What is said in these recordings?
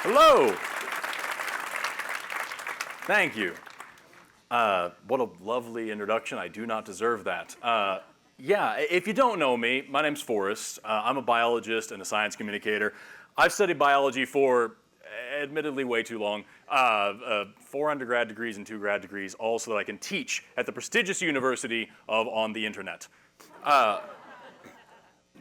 Hello. Thank you. What a lovely introduction. I do not deserve that. Yeah, if you don't know me, my name's Forrest. I'm a biologist and a science communicator. I've studied biology for, admittedly, way too long. 4 undergrad degrees and 2 grad degrees, all so that I can teach at the prestigious university of On the Internet.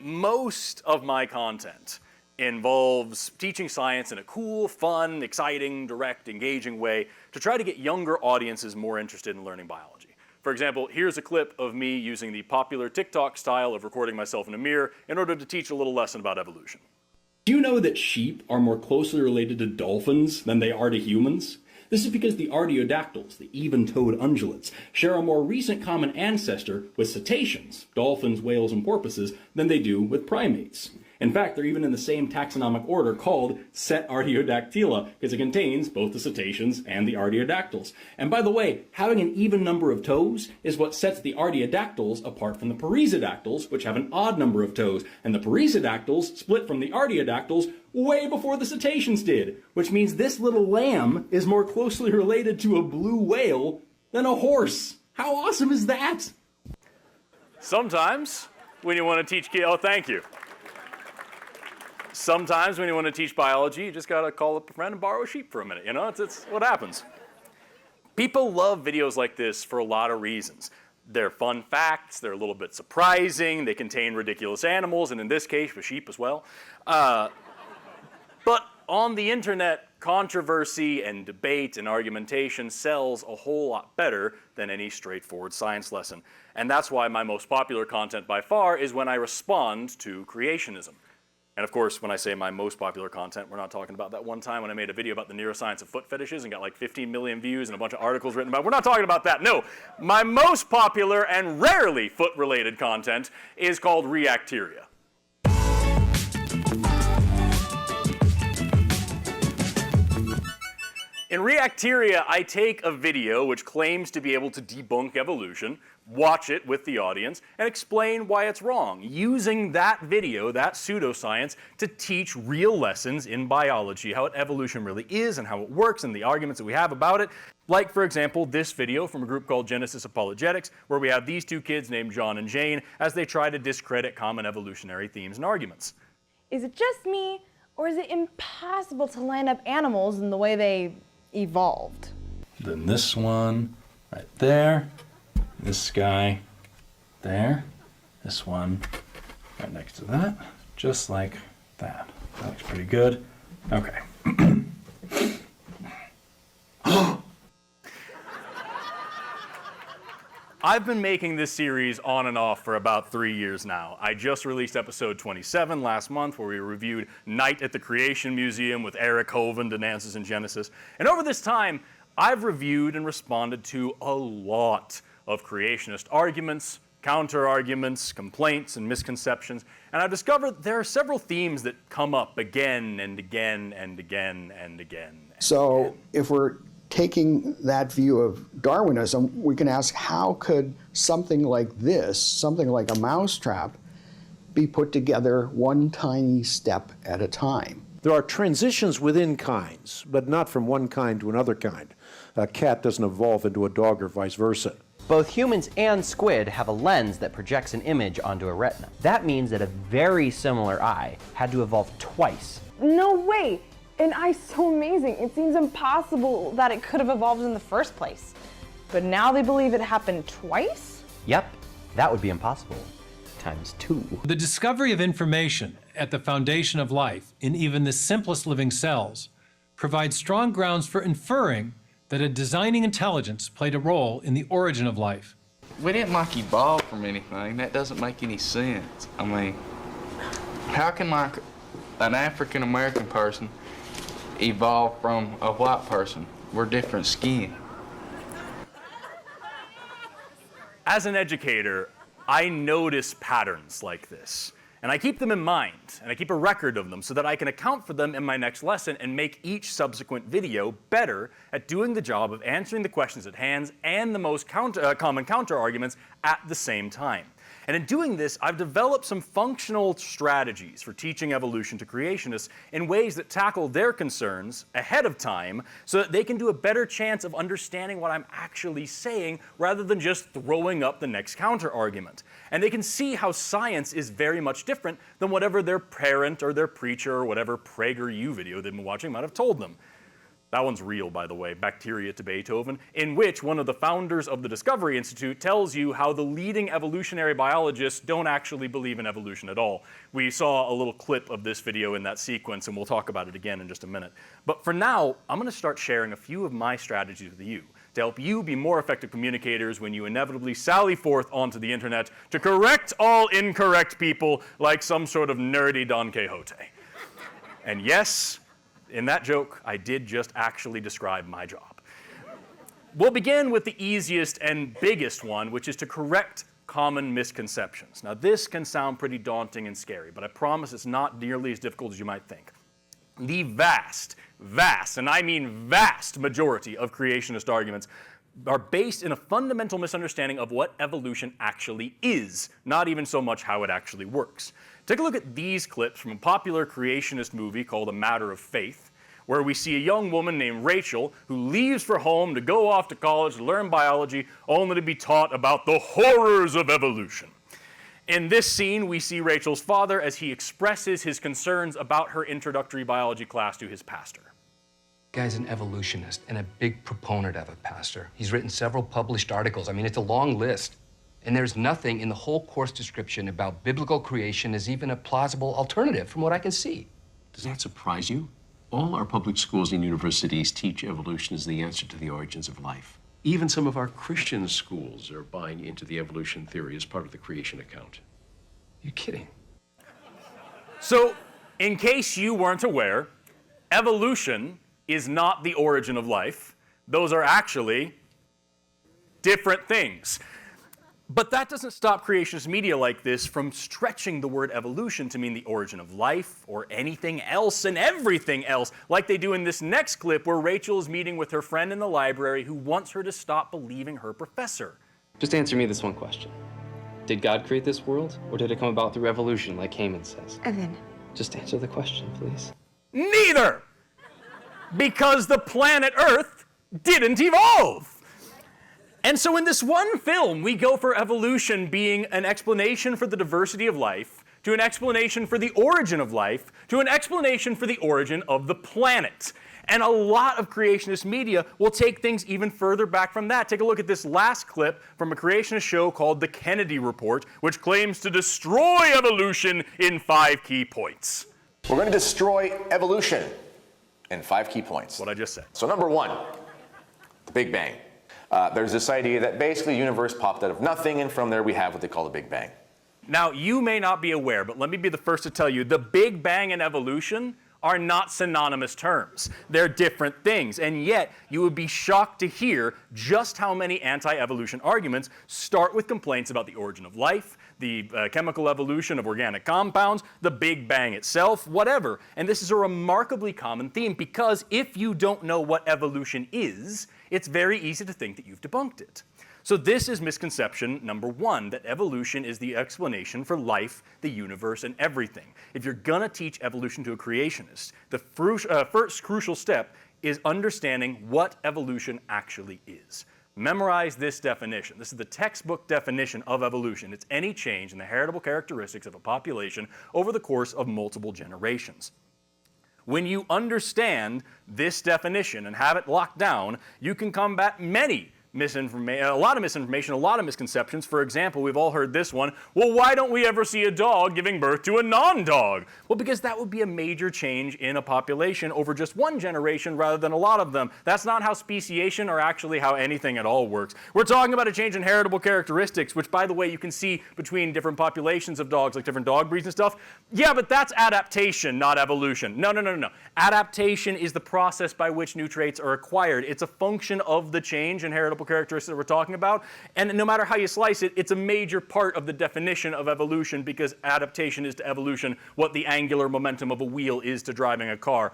Most of my content involves teaching science in a cool, fun, exciting, direct, engaging way to try to get younger audiences more interested in learning biology. For example, here's a clip of me using the popular TikTok style of recording myself in a mirror in order to teach a little lesson about evolution. Do you know that sheep are more closely related to dolphins than they are to humans? This is because the artiodactyls, the even-toed ungulates, share a more recent common ancestor with cetaceans, dolphins, whales, and porpoises, than they do with primates. In fact, they're even in the same taxonomic order called Set Artiodactyla, because it contains both the cetaceans and the artiodactyls. And by the way, having an even number of toes is what sets the artiodactyls apart from the perissodactyls, which have an odd number of toes. And the perissodactyls split from the artiodactyls way before the cetaceans did, which means this little lamb is more closely related to a blue whale than a horse. How awesome is that? Sometimes, when you want to teach kids, oh, thank you. Sometimes when you want to teach biology, you just gotta call up a friend and borrow a sheep for a minute, you know? It's what happens. People love videos like this for a lot of reasons. They're fun facts, they're a little bit surprising, they contain ridiculous animals, and in this case, with sheep as well. But on the internet, controversy and debate and argumentation sells a whole lot better than any straightforward science lesson. And that's why my most popular content by far is when I respond to creationism. And of course, when I say my most popular content, we're not talking about that one time when I made a video about the neuroscience of foot fetishes and got like 15 million views and a bunch of articles written about it. We're not talking about that, no. My most popular and rarely foot-related content is called Reacteria. In Reacteria, I take a video which claims to be able to debunk evolution, watch it with the audience, and explain why it's wrong, using that video, that pseudoscience, to teach real lessons in biology, how evolution really is and how it works and the arguments that we have about it. Like, for example, this video from a group called Genesis Apologetics, where we have these two kids named John and Jane as they try to discredit common evolutionary themes and arguments. Is it just me, or is it impossible to line up animals in the way they evolved? Then this one right there, this guy there, this one right next to that, just like that. That looks pretty good. Okay. I've been making this series on and off for about 3 years now. I just released episode 27 last month, where we reviewed Night at the Creation Museum with Eric Hovind and Answers in Genesis. And over this time, I've reviewed and responded to a lot of creationist arguments, counter-arguments, complaints, and misconceptions. And I've discovered there are several themes that come up again and again and again and again. So if we're taking that view of Darwinism, we can ask, how could something like this, something like a mousetrap, be put together one tiny step at a time? There are transitions within kinds, but not from one kind to another kind. A cat doesn't evolve into a dog or vice versa. Both humans and squid have a lens that projects an image onto a retina. That means that a very similar eye had to evolve twice. No way! An eye's so amazing. It seems impossible that it could have evolved in the first place. But now they believe it happened twice? Yep, that would be impossible. Times 2. The discovery of information at the foundation of life in even the simplest living cells provides strong grounds for inferring that a designing intelligence played a role in the origin of life. We didn't like evolve from anything. That doesn't make any sense. I mean, how can like an African American person evolve from a white person? We're different skin. As an educator, I notice patterns like this, and I keep them in mind, and I keep a record of them so that I can account for them in my next lesson and make each subsequent video better at doing the job of answering the questions at hand and the most common counter-arguments at the same time. And in doing this, I've developed some functional strategies for teaching evolution to creationists in ways that tackle their concerns ahead of time so that they can do a better chance of understanding what I'm actually saying rather than just throwing up the next counter-argument. And they can see how science is very much different than whatever their parent or their preacher or whatever PragerU video they've been watching might have told them. That one's real, by the way, Bacteria to Beethoven, in which one of the founders of the Discovery Institute tells you how the leading evolutionary biologists don't actually believe in evolution at all. We saw a little clip of this video in that sequence, and we'll talk about it again in just a minute. But for now, I'm going to start sharing a few of my strategies with you to help you be more effective communicators when you inevitably sally forth onto the internet to correct all incorrect people like some sort of nerdy Don Quixote. And yes, in that joke, I did just actually describe my job. We'll begin with the easiest and biggest one, which is to correct common misconceptions. Now, this can sound pretty daunting and scary, but I promise it's not nearly as difficult as you might think. The vast, and I mean vast majority of creationist arguments are based in a fundamental misunderstanding of what evolution actually is, not even so much how it actually works. Take a look at these clips from a popular creationist movie called A Matter of Faith, where we see a young woman named Rachel who leaves for home to go off to college to learn biology, only to be taught about the horrors of evolution. In this scene, we see Rachel's father as he expresses his concerns about her introductory biology class to his pastor. The guy's an evolutionist and a big proponent of it, Pastor. He's written several published articles. I mean, it's a long list. And there's nothing in the whole course description about biblical creation as even a plausible alternative from what I can see. Does that surprise you? All our public schools and universities teach evolution as the answer to the origins of life. Even some of our Christian schools are buying into the evolution theory as part of the creation account. You're kidding. So, in case you weren't aware, evolution is not the origin of life. Those are actually different things. But that doesn't stop creationist media like this from stretching the word evolution to mean the origin of life or anything else and everything else, like they do in this next clip where Rachel is meeting with her friend in the library who wants her to stop believing her professor. Just answer me this one question. Did God create this world, or did it come about through evolution, like Haman says? Evan. Just answer the question, please. Neither! Because the planet Earth didn't evolve! And so in this one film, we go for evolution being an explanation for the diversity of life, to an explanation for the origin of life, to an explanation for the origin of the planet. And a lot of creationist media will take things even further back from that. Take a look at this last clip from a creationist show called The Kennedy Report, which claims to destroy evolution in 5 key points. We're going to destroy evolution in 5 key points. What I just said. So number 1, the Big Bang. There's this idea that basically the universe popped out of nothing, and from there we have what they call the Big Bang. Now, you may not be aware, but let me be the first to tell you, the Big Bang and evolution are not synonymous terms. They're different things, and yet you would be shocked to hear just how many anti-evolution arguments start with complaints about the origin of life, the chemical evolution of organic compounds, the Big Bang itself, whatever. And this is a remarkably common theme because if you don't know what evolution is, it's very easy to think that you've debunked it. So this is misconception number 1, that evolution is the explanation for life, the universe, and everything. If you're gonna teach evolution to a creationist, the first crucial step is understanding what evolution actually is. Memorize this definition. This is the textbook definition of evolution. It's any change in the heritable characteristics of a population over the course of multiple generations. When you understand this definition and have it locked down, you can combat a lot of misinformation, a lot of misconceptions. For example, we've all heard this one, well, why don't we ever see a dog giving birth to a non-dog? Well, because that would be a major change in a population over just one generation rather than a lot of them. That's not how speciation or actually how anything at all works. We're talking about a change in heritable characteristics, which, by the way, you can see between different populations of dogs, like different dog breeds and stuff. Yeah, but that's adaptation, not evolution. No. Adaptation is the process by which new traits are acquired. It's a function of the change in heritable heritable characteristics that we're talking about. And no matter how you slice it, it's a major part of the definition of evolution, because adaptation is to evolution what the angular momentum of a wheel is to driving a car.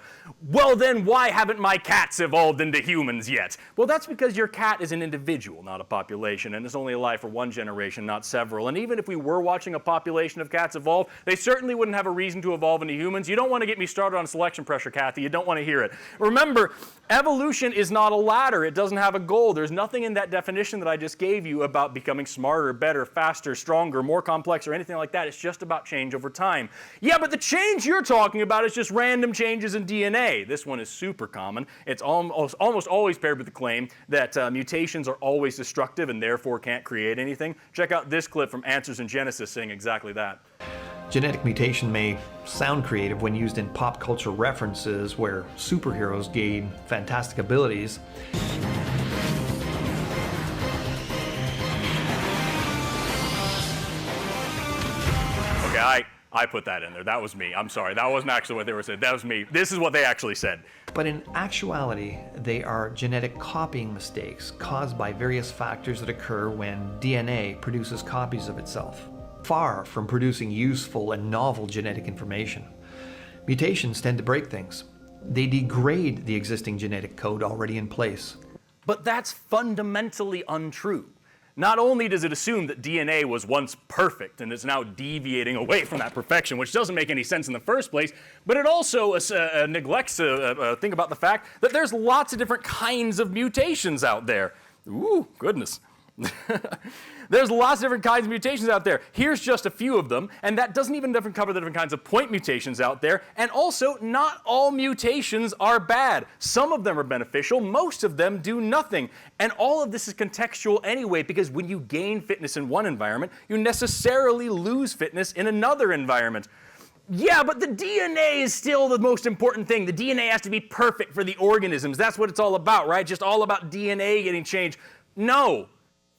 Well then, why haven't my cats evolved into humans yet? Well, that's because your cat is an individual, not a population, and is only alive for one generation, not several. And even if we were watching a population of cats evolve, they certainly wouldn't have a reason to evolve into humans. You don't want to get me started on selection pressure, Kathy. You don't want to hear it. Remember, evolution is not a ladder. It doesn't have a goal. There's nothing in that definition that I just gave you about becoming smarter, better, faster, stronger, more complex, or anything like that. It's just about change over time. Yeah, but the change you're talking about is just random changes in DNA. This one is super common. It's almost always paired with the claim that mutations are always destructive and therefore can't create anything. Check out this clip from Answers in Genesis saying exactly that. Genetic mutation may sound creative when used in pop culture references where superheroes gain fantastic abilities. Okay, I put that in there. That was me. I'm sorry. That wasn't actually what they were saying. That was me. This is what they actually said. But in actuality, they are genetic copying mistakes caused by various factors that occur when DNA produces copies of itself, far from producing useful and novel genetic information. Mutations tend to break things. They degrade the existing genetic code already in place. But that's fundamentally untrue. Not only does it assume that DNA was once perfect and is now deviating away from that perfection, which doesn't make any sense in the first place, but it also neglects to think about the fact that there's lots of different kinds of mutations out there. Ooh, goodness. There's lots of different kinds of mutations out there. Here's just a few of them, and that doesn't even cover the different kinds of point mutations out there. And also, not all mutations are bad. Some of them are beneficial, most of them do nothing. And all of this is contextual anyway, because when you gain fitness in one environment, you necessarily lose fitness in another environment. Yeah, but the DNA is still the most important thing. The DNA has to be perfect for the organisms. That's what it's all about, right? Just all about DNA getting changed. No.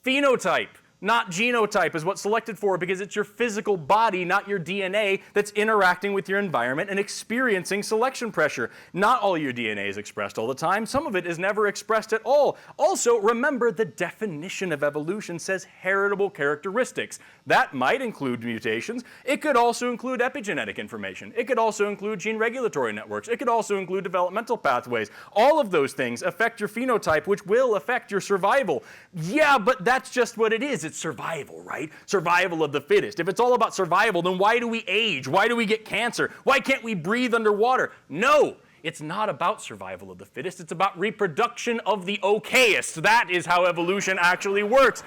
Phenotype, not genotype, is what's selected for, because it's your physical body, not your DNA, that's interacting with your environment and experiencing selection pressure. Not all your DNA is expressed all the time. Some of it is never expressed at all. Also, remember, the definition of evolution says heritable characteristics. That might include mutations. It could also include epigenetic information. It could also include gene regulatory networks. It could also include developmental pathways. All of those things affect your phenotype, which will affect your survival. Yeah, but that's just what it is. It's survival, right? Survival of the fittest. If it's all about survival, then why do we age? Why do we get cancer? Why can't we breathe underwater? No. It's not about survival of the fittest. It's about reproduction of the okayest. That is how evolution actually works.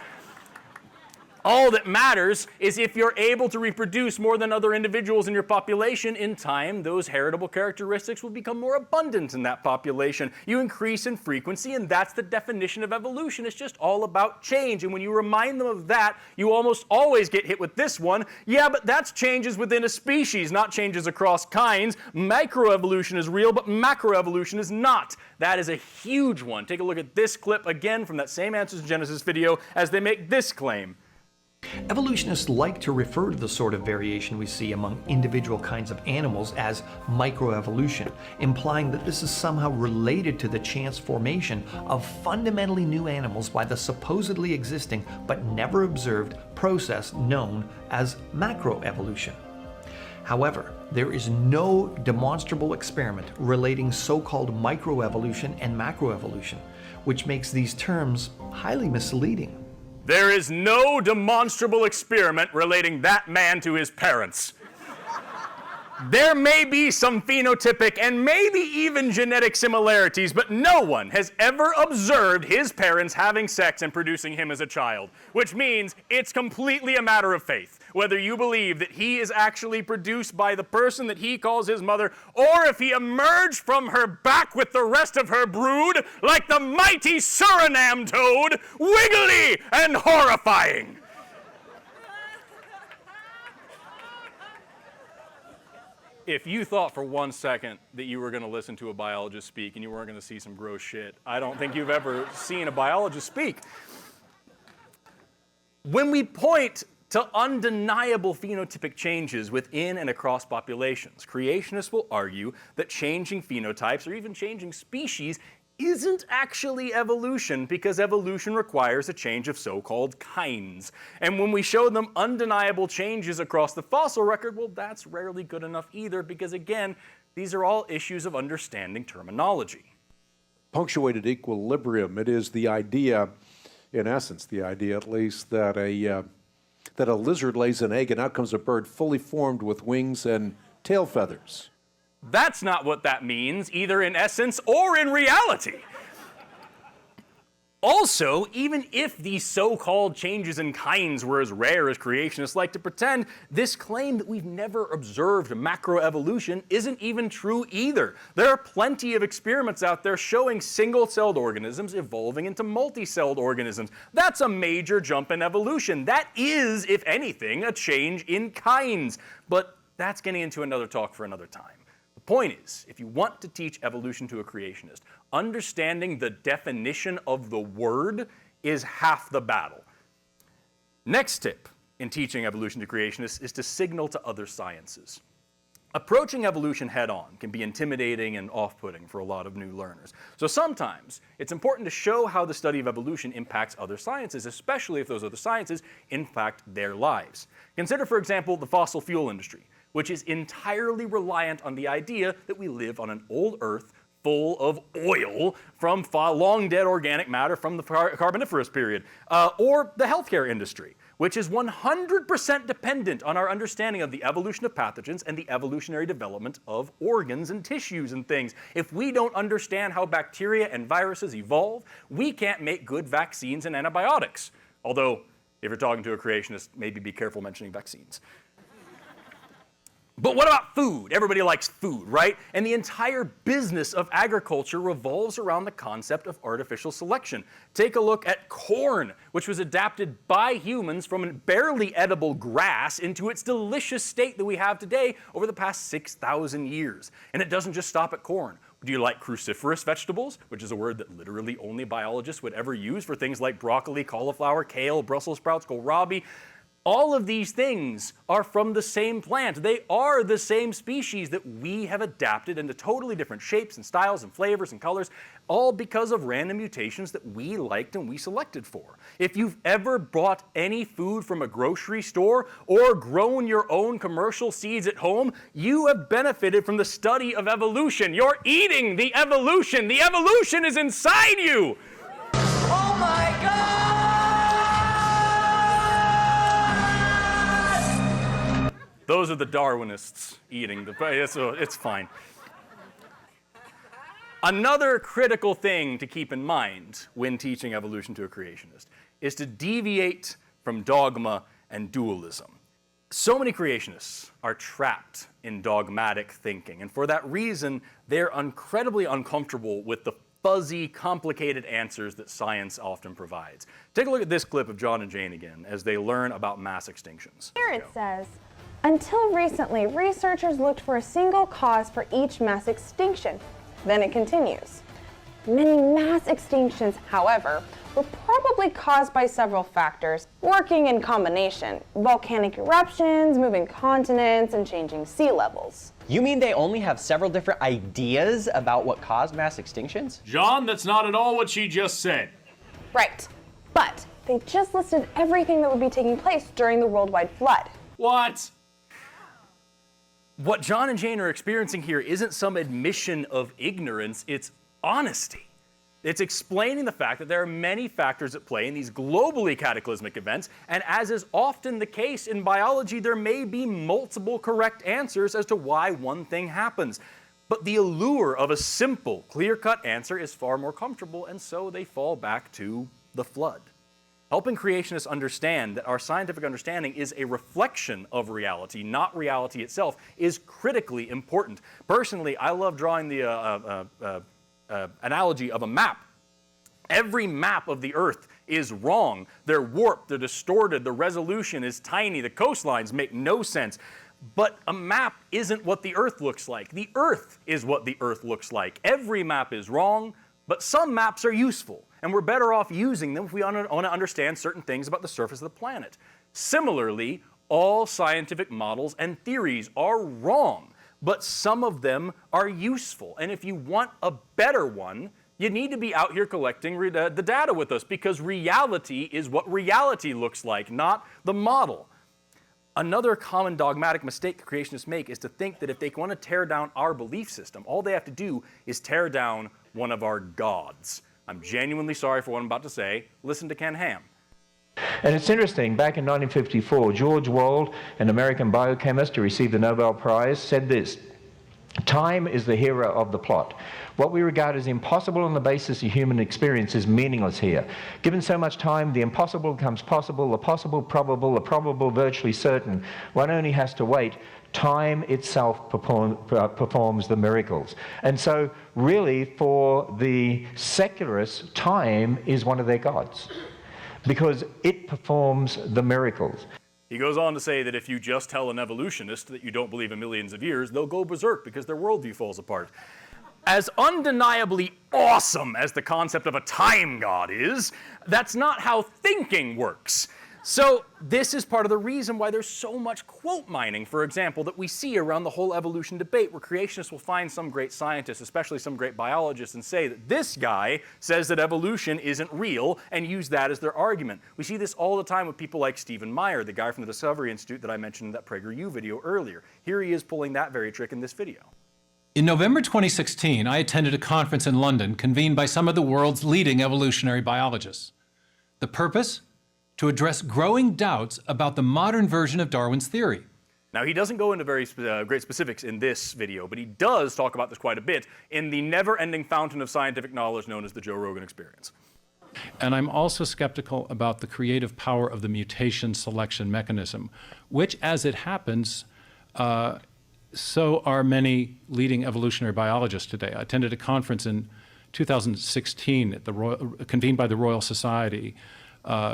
All that matters is if you're able to reproduce more than other individuals in your population, in time, those heritable characteristics will become more abundant in that population. You increase in frequency, and that's the definition of evolution. It's just all about change. And when you remind them of that, you almost always get hit with this one. Yeah, but that's changes within a species, not changes across kinds. Microevolution is real, but macroevolution is not. That is a huge one. Take a look at this clip again from that same Answers in Genesis video as they make this claim. Evolutionists like to refer to the sort of variation we see among individual kinds of animals as microevolution, implying that this is somehow related to the chance formation of fundamentally new animals by the supposedly existing but never observed process known as macroevolution. However, there is no demonstrable experiment relating so-called microevolution and macroevolution, which makes these terms highly misleading. There is no demonstrable experiment relating that man to his parents. There may be some phenotypic and maybe even genetic similarities, but no one has ever observed his parents having sex and producing him as a child, which means it's completely a matter of faith, whether you believe that he is actually produced by the person that he calls his mother, or if he emerged from her back with the rest of her brood like the mighty Suriname toad, wiggly and horrifying. If you thought for 1 second that you were going to listen to a biologist speak and you weren't going to see some gross shit, I don't think you've ever seen a biologist speak. When we point to undeniable phenotypic changes within and across populations, creationists will argue that changing phenotypes or even changing species isn't actually evolution, because evolution requires a change of so-called kinds. And when we show them undeniable changes across the fossil record, well, that's rarely good enough either, because again, these are all issues of understanding terminology. Punctuated equilibrium, it is the idea, in essence, the idea at least, that a lizard lays an egg and out comes a bird fully formed with wings and tail feathers. That's not what that means, either in essence or in reality. Also, even if these so-called changes in kinds were as rare as creationists like to pretend, this claim that we've never observed macroevolution isn't even true either. There are plenty of experiments out there showing single-celled organisms evolving into multi-celled organisms. That's a major jump in evolution. That is, if anything, a change in kinds. But that's getting into another talk for another time. The point is, if you want to teach evolution to a creationist, understanding the definition of the word is half the battle. Next tip in teaching evolution to creationists is to signal to other sciences. Approaching evolution head-on can be intimidating and off-putting for a lot of new learners. So sometimes it's important to show how the study of evolution impacts other sciences, especially if those other sciences impact their lives. Consider, for example, the fossil fuel industry, which is entirely reliant on the idea that we live on an old Earth full of oil from long-dead organic matter from the Carboniferous period. Or the healthcare industry, which is 100% dependent on our understanding of the evolution of pathogens and the evolutionary development of organs and tissues and things. If we don't understand how bacteria and viruses evolve, we can't make good vaccines and antibiotics. Although, if you're talking to a creationist, maybe be careful mentioning vaccines. But what about food? Everybody likes food, right? And the entire business of agriculture revolves around the concept of artificial selection. Take a look at corn, which was adapted by humans from a barely edible grass into its delicious state that we have today over the past 6,000 years. And it doesn't just stop at corn. Do you like cruciferous vegetables, which is a word that literally only biologists would ever use for things like broccoli, cauliflower, kale, Brussels sprouts, kohlrabi? All of these things are from the same plant. They are the same species that we have adapted into totally different shapes and styles and flavors and colors, all because of random mutations that we liked and we selected for. If you've ever bought any food from a grocery store or grown your own commercial seeds at home, you have benefited from the study of evolution. You're eating the evolution. The evolution is inside you. Oh my God! Those are the Darwinists eating so it's fine. Another critical thing to keep in mind when teaching evolution to a creationist is to deviate from dogma and dualism. So many creationists are trapped in dogmatic thinking, and for that reason, they're incredibly uncomfortable with the fuzzy, complicated answers that science often provides. Take a look at this clip of John and Jane again as they learn about mass extinctions. Here it says, until recently, researchers looked for a single cause for each mass extinction. Then it continues. Many mass extinctions, however, were probably caused by several factors, working in combination. Volcanic eruptions, moving continents, and changing sea levels. You mean they only have several different ideas about what caused mass extinctions? John, that's not at all what she just said. Right, but they just listed everything that would be taking place during the worldwide flood. What? What John and Jane are experiencing here isn't some admission of ignorance, it's honesty. It's explaining the fact that there are many factors at play in these globally cataclysmic events, and as is often the case in biology, there may be multiple correct answers as to why one thing happens. But the allure of a simple, clear-cut answer is far more comfortable, and so they fall back to the flood. Helping creationists understand that our scientific understanding is a reflection of reality, not reality itself, is critically important. Personally, I love drawing the analogy of a map. Every map of the Earth is wrong. They're warped, they're distorted, the resolution is tiny, the coastlines make no sense. But a map isn't what the Earth looks like. The Earth is what the Earth looks like. Every map is wrong, but some maps are useful, and we're better off using them if we want to understand certain things about the surface of the planet. Similarly, all scientific models and theories are wrong, but some of them are useful. And if you want a better one, You need to be out here collecting the data with us, because reality is what reality looks like, not the model. Another common dogmatic mistake creationists make is to think that if they want to tear down our belief system, all they have to do is tear down one of our gods. I'm genuinely sorry for what I'm about to say. Listen to Ken Ham. And it's interesting, back in 1954, George Wald, an American biochemist who received the Nobel Prize, said this: "Time is the hero of the plot. What we regard as impossible on the basis of human experience is meaningless here. Given so much time, the impossible becomes possible, the possible probable, the probable virtually certain. One only has to wait. Time itself performs the miracles." And so, really, for the secularists, time is one of their gods, because it performs the miracles. He goes on to say that if you just tell an evolutionist that you don't believe in millions of years, they'll go berserk because their worldview falls apart. As undeniably awesome as the concept of a time god is, that's not how thinking works. So this is part of the reason why there's so much quote mining, for example, that we see around the whole evolution debate, where creationists will find some great scientists, especially some great biologists, and say that this guy says that evolution isn't real, and use that as their argument. We see this all the time with people like Stephen Meyer, the guy from the Discovery Institute that I mentioned in that PragerU video earlier. Here he is pulling that very trick in this video. In November 2016, I attended a conference in London convened by some of the world's leading evolutionary biologists. The purpose? To address growing doubts about the modern version of Darwin's theory. Now, he doesn't go into very great specifics in this video, but he does talk about this quite a bit in the never-ending fountain of scientific knowledge known as the Joe Rogan Experience. And I'm also skeptical about the creative power of the mutation selection mechanism, which, as it happens, so are many leading evolutionary biologists today. I attended a conference in 2016 at convened by the Royal Society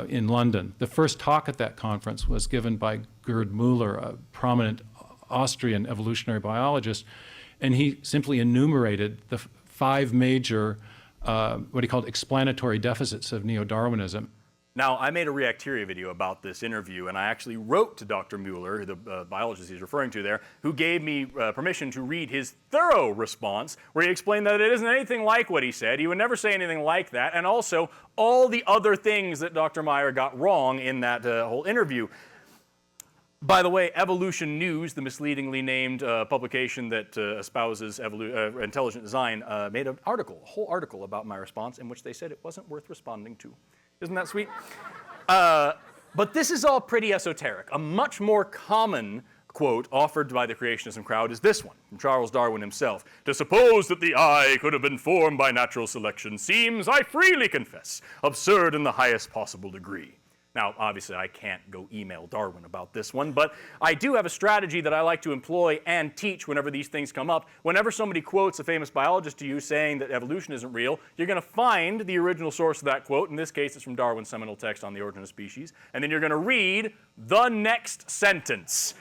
in London. The first talk at that conference was given by Gerd Müller, a prominent Austrian evolutionary biologist, and he simply enumerated the 5 major, what he called explanatory deficits of neo-Darwinism. Now, I made a Reacteria video about this interview, and I actually wrote to Dr. Müller, the biologist he's referring to there, who gave me permission to read his thorough response, where he explained that it isn't anything like what he said. He would never say anything like that, and also all the other things that Dr. Meyer got wrong in that whole interview. By the way, Evolution News, the misleadingly named publication that espouses intelligent design, made a whole article about my response in which they said it wasn't worth responding to. Isn't that sweet? But this is all pretty esoteric. A much more common quote offered by the creationism crowd is this one, from Charles Darwin himself. "To suppose that the eye could have been formed by natural selection seems, I freely confess, absurd in the highest possible degree." Now, obviously, I can't go email Darwin about this one, but I do have a strategy that I like to employ and teach whenever these things come up. Whenever somebody quotes a famous biologist to you saying that evolution isn't real, you're going to find the original source of that quote. In this case, it's from Darwin's seminal text on the origin of species. And then you're going to read the next sentence.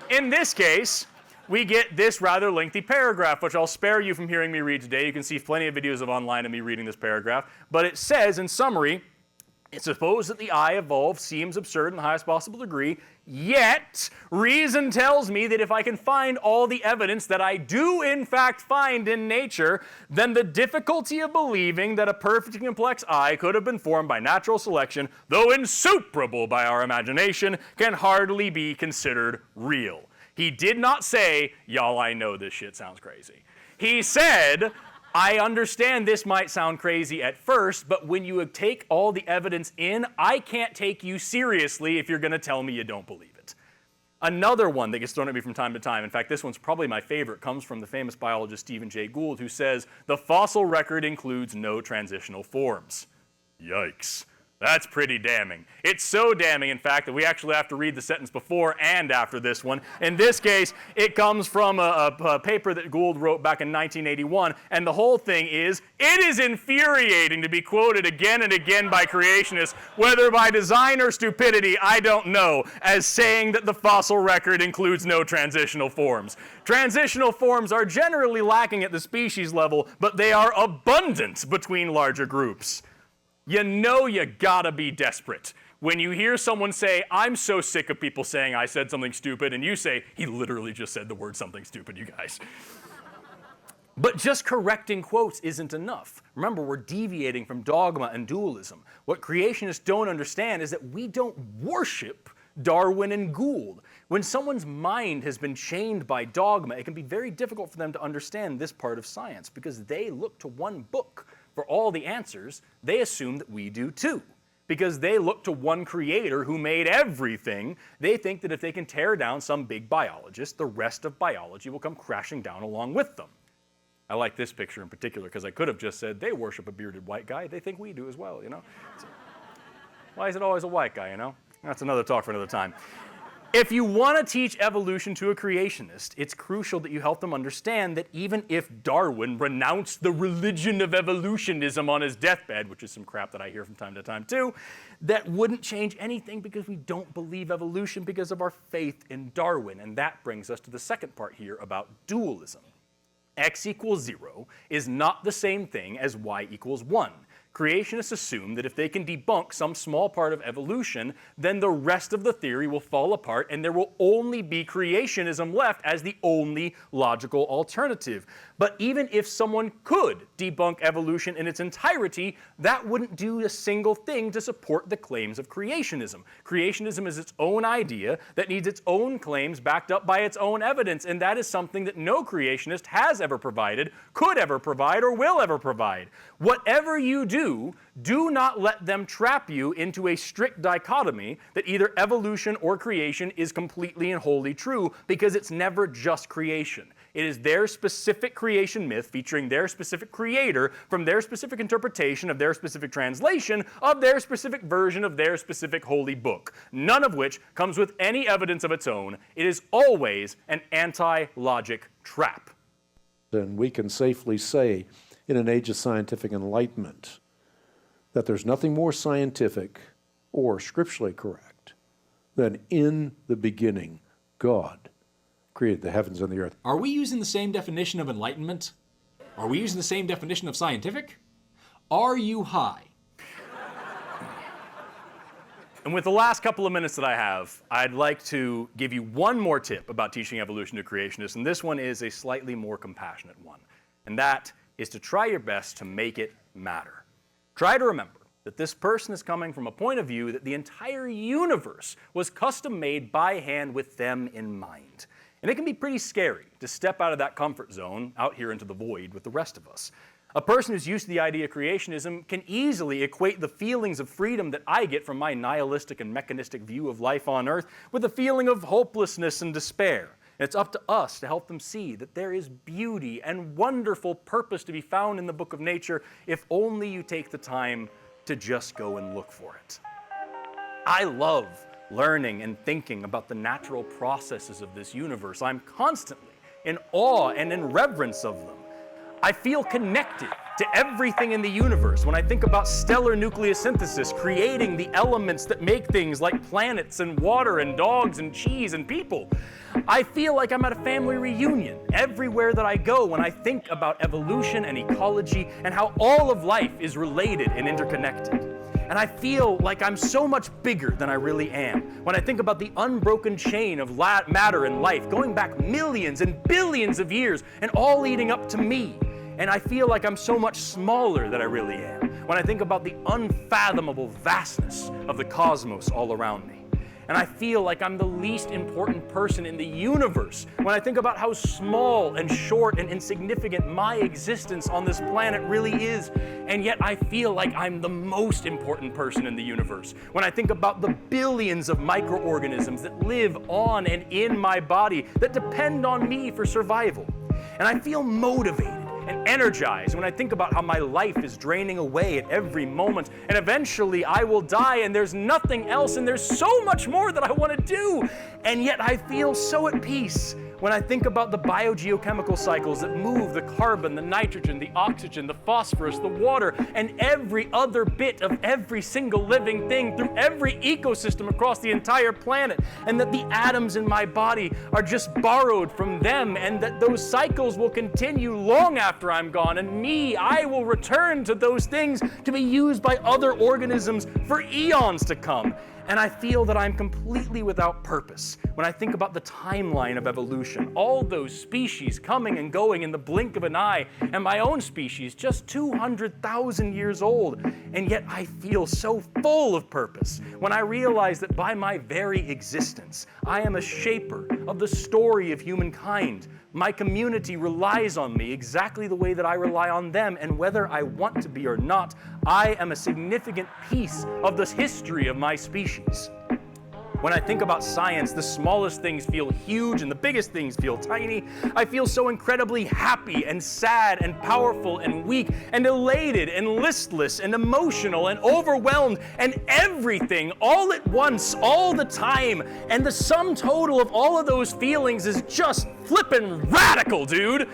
In this case, we get this rather lengthy paragraph, which I'll spare you from hearing me read today. You can see plenty of videos of online of me reading this paragraph. But it says, in summary, "It's supposed that the eye evolved seems absurd in the highest possible degree, yet reason tells me that if I can find all the evidence that I do in fact find in nature, then the difficulty of believing that a perfectly complex eye could have been formed by natural selection, though insuperable by our imagination, can hardly be considered real." He did not say, "Y'all, I know this shit sounds crazy." He said, "I understand this might sound crazy at first, but when you take all the evidence in, I can't take you seriously if you're going to tell me you don't believe it." Another one that gets thrown at me from time to time, in fact, this one's probably my favorite, comes from the famous biologist Stephen Jay Gould, who says, "The fossil record includes no transitional forms." Yikes. That's pretty damning. It's so damning, in fact, that we actually have to read the sentence before and after this one. In this case, it comes from a paper that Gould wrote back in 1981, and the whole thing is, "It is infuriating to be quoted again and again by creationists, whether by design or stupidity, I don't know, as saying that the fossil record includes no transitional forms. Transitional forms are generally lacking at the species level, but they are abundant between larger groups." You know you gotta be desperate when you hear someone say, "I'm so sick of people saying I said something stupid," and you say, "He literally just said the word something stupid, you guys." But just correcting quotes isn't enough. Remember, we're deviating from dogma and dualism. What creationists don't understand is that we don't worship Darwin and Gould. When someone's mind has been chained by dogma, it can be very difficult for them to understand this part of science because they look to one book for all the answers. They assume that we do too. Because they look to one creator who made everything, they think that if they can tear down some big biologist, the rest of biology will come crashing down along with them. I like this picture in particular because I could have just said they worship a bearded white guy. They think we do as well, you know? So, why is it always a white guy, you know? That's another talk for another time. If you want to teach evolution to a creationist, it's crucial that you help them understand that even if Darwin renounced the religion of evolutionism on his deathbed, which is some crap that I hear from time to time too, that wouldn't change anything because we don't believe evolution because of our faith in Darwin. And that brings us to the second part here about dualism. X equals 0 is not the same thing as Y equals 1. Creationists assume that if they can debunk some small part of evolution, then the rest of the theory will fall apart and there will only be creationism left as the only logical alternative. But even if someone could debunk evolution in its entirety, that wouldn't do a single thing to support the claims of creationism. Creationism is its own idea that needs its own claims backed up by its own evidence, and that is something that no creationist has ever provided, could ever provide, or will ever provide. Whatever you do not let them trap you into a strict dichotomy that either evolution or creation is completely and wholly true, because it's never just creation. It is their specific creation myth featuring their specific creator from their specific interpretation of their specific translation of their specific version of their specific holy book, none of which comes with any evidence of its own. It is always an anti-logic trap. And we can safely say, in an age of scientific enlightenment, that there's nothing more scientific or scripturally correct than in the beginning, God created the heavens and the earth. Are we using the same definition of enlightenment? Are we using the same definition of scientific? Are you high? And with the last couple of minutes that I have, I'd like to give you one more tip about teaching evolution to creationists, and this one is a slightly more compassionate one. And that is to try your best to make it matter. Try to remember that this person is coming from a point of view that the entire universe was custom made by hand with them in mind. And it can be pretty scary to step out of that comfort zone out here into the void with the rest of us. A person who's used to the idea of creationism can easily equate the feelings of freedom that I get from my nihilistic and mechanistic view of life on Earth with a feeling of hopelessness and despair. And it's up to us to help them see that there is beauty and wonderful purpose to be found in the book of nature if only you take the time to just go and look for it. I love learning and thinking about the natural processes of this universe. I'm constantly in awe and in reverence of them. I feel connected to everything in the universe when I think about stellar nucleosynthesis, creating the elements that make things like planets and water and dogs and cheese and people. I feel like I'm at a family reunion everywhere that I go when I think about evolution and ecology and how all of life is related and interconnected. And I feel like I'm so much bigger than I really am when I think about the unbroken chain of matter and life going back millions and billions of years and all leading up to me. And I feel like I'm so much smaller than I really am when I think about the unfathomable vastness of the cosmos all around me. And I feel like I'm the least important person in the universe when I think about how small and short and insignificant my existence on this planet really is. And yet I feel like I'm the most important person in the universe when I think about the billions of microorganisms that live on and in my body that depend on me for survival. And I feel motivated and energized when I think about how my life is draining away at every moment, and eventually I will die and there's nothing else and there's so much more that I want to do. And yet I feel so at peace when I think about the biogeochemical cycles that move the carbon, the nitrogen, the oxygen, the phosphorus, the water, and every other bit of every single living thing through every ecosystem across the entire planet, and that the atoms in my body are just borrowed from them, and that those cycles will continue long after I'm gone, and I will return to those things to be used by other organisms for eons to come. And I feel that I'm completely without purpose when I think about the timeline of evolution, all those species coming and going in the blink of an eye, and my own species just 200,000 years old. And yet I feel so full of purpose when I realize that by my very existence, I am a shaper of the story of humankind. My community relies on me exactly the way that I rely on them, and whether I want to be or not, I am a significant piece of the history of my species. When I think about science, the smallest things feel huge and the biggest things feel tiny. I feel so incredibly happy and sad and powerful and weak and elated and listless and emotional and overwhelmed and everything all at once, all the time. And the sum total of all of those feelings is just flippin' radical, dude.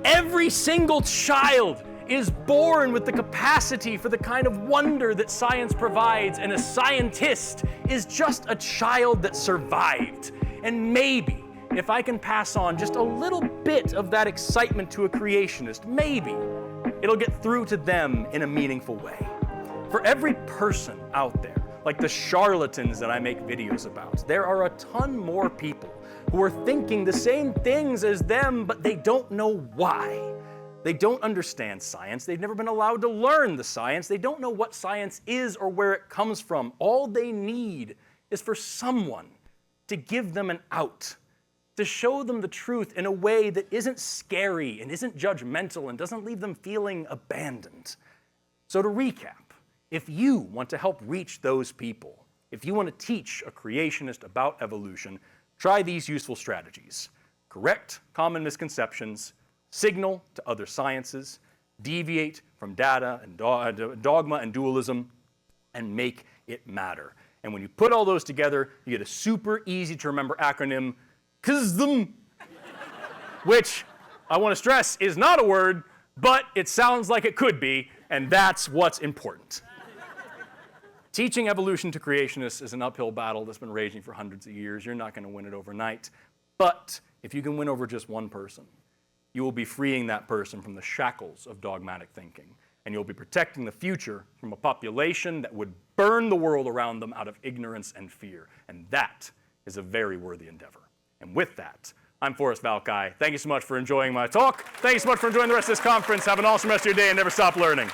Every single child is born with the capacity for the kind of wonder that science provides, and a scientist is just a child that survived. And maybe, if I can pass on just a little bit of that excitement to a creationist, maybe it'll get through to them in a meaningful way. For every person out there, like the charlatans that I make videos about, there are a ton more people who are thinking the same things as them, but they don't know why. They don't understand science. They've never been allowed to learn the science. They don't know what science is or where it comes from. All they need is for someone to give them an out, to show them the truth in a way that isn't scary and isn't judgmental and doesn't leave them feeling abandoned. So to recap, if you want to help reach those people, if you want to teach a creationist about evolution, try these useful strategies. Correct common misconceptions, signal to other sciences, deviate from data and dogma and dualism, and make it matter. And when you put all those together, you get a super easy to remember acronym, CSICon, which I want to stress is not a word, but it sounds like it could be, and that's what's important. Teaching evolution to creationists is an uphill battle that's been raging for hundreds of years. You're not going to win it overnight. But if you can win over just one person, you will be freeing that person from the shackles of dogmatic thinking, and you'll be protecting the future from a population that would burn the world around them out of ignorance and fear. And that is a very worthy endeavor. And with that, I'm Forrest Valkai. Thank you so much for enjoying my talk. Thank you so much for enjoying the rest of this conference. Have an awesome rest of your day and never stop learning.